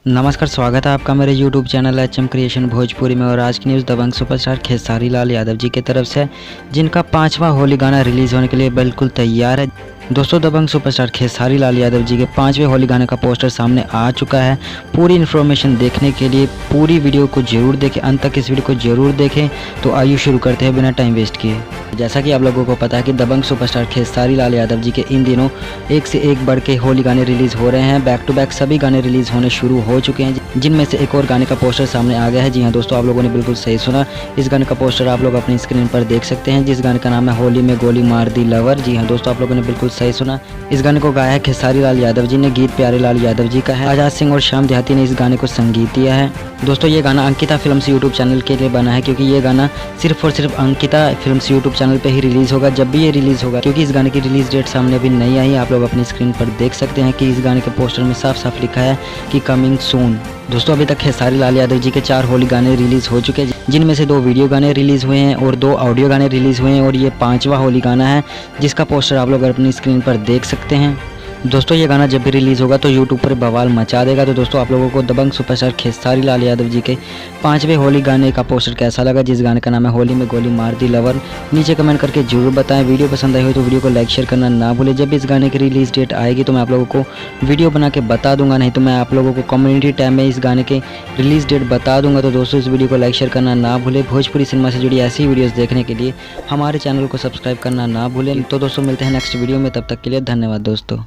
नमस्कार, स्वागत है आपका मेरे YouTube channel HM creation Bhojpuri में। और आज की न्यूज़ दबंग सुपरस्टार खेसारी लाल यादव जी की तरफ से, जिनका 5वां होली गाना रिलीज़ होने के लिए बिल्कुल तैयार है। दोस्तों, दबंग सुपरस्टार खेसारी लाल यादव जी के 5वें होली गाने का पोस्टर सामने आ चुका है। पूरी इन्फॉर्मेशन देखने के लिए पूरी वीडियो को जरूर देखें, अंत तक इस वीडियो को जरूर देखें। तो आइए शुरू करते हैं बिना टाइम वेस्ट किए। जैसा कि आप लोगों को पता है कि दबंग सुपरस्टार खेसारी लाल यादव जी के इन दिनों एक से एक बढ़ के होली गाने रिलीज़ हो रहे हैं। बैक टू बैक सभी गाने रिलीज़ होने शुरू हो चुके हैं, जिनमें से एक और गाने का पोस्टर सामने आ गया है। जी हाँ दोस्तों, आप लोगों ने बिल्कुल सही सुना। इस गाने का पोस्टर आप लोग अपनी स्क्रीन पर देख सकते हैं, जिस गाने का नाम है होली में गोली मार दी लवर। जी हाँ दोस्तों, आप लोगों ने बिल्कुल सही सुना। इस गाने को गाया है खेसारी लाल यादव जी ने, गीत प्यारे लाल यादव जी का है। आजाद सिंह और श्याम देहाती ने इस गाने को संगीत दिया है। दोस्तों, ये गाना अंकिता फिल्म्स यूट्यूब चैनल के लिए बना है, क्योंकि ये गाना सिर्फ और सिर्फ अंकिता फिल्म्स यूट्यूब चैनल पे ही रिलीज़ होगा, जब भी ये रिलीज़ होगा। क्योंकि इस गाने की रिलीज़ डेट सामने अभी नहीं आई। आप लोग अपनी स्क्रीन पर देख सकते हैं कि इस गाने के पोस्टर में साफ साफ लिखा है कि कमिंग सून। दोस्तों, अभी तक खेसारी लाल यादव जी के 4 होली गाने रिलीज़ हो चुके हैं, जिनमें से 2 वीडियो गाने रिलीज़ हुए हैं और 2 ऑडियो गाने रिलीज़ हुए हैं। और ये 5वां होली गाना है, जिसका पोस्टर आप लोग अपनी स्क्रीन पर देख सकते हैं। दोस्तों, ये गाना जब भी रिलीज़ होगा तो यूट्यूब पर बवाल मचा देगा। तो दोस्तों, आप लोगों को दबंग सुपरस्टार खेसारी लाल यादव जी के 5वें होली गाने का पोस्टर कैसा लगा, जिस गाने का नाम है होली में गोली मार दी लवर, नीचे कमेंट करके जरूर बताएं। वीडियो पसंद आई हो तो वीडियो को लाइक शेयर करना ना भूलें। जब इस गाने की रिलीज़ डेट आएगी तो मैं आप लोगों को वीडियो बना के बता दूंगा, नहीं तो मैं आप लोगों को कम्युनिटी टैब में इस गाने के रिलीज़ डेट बता दूंगा। तो दोस्तों, इस वीडियो को लाइक शेयर करना ना भूलें। भोजपुरी सिनेमा से जुड़ी ऐसी वीडियोज़ देखने के लिए हमारे चैनल को सब्सक्राइब करना ना भूलें। तो दोस्तों, मिलते हैं नेक्स्ट वीडियो में, तब तक के लिए धन्यवाद दोस्तों।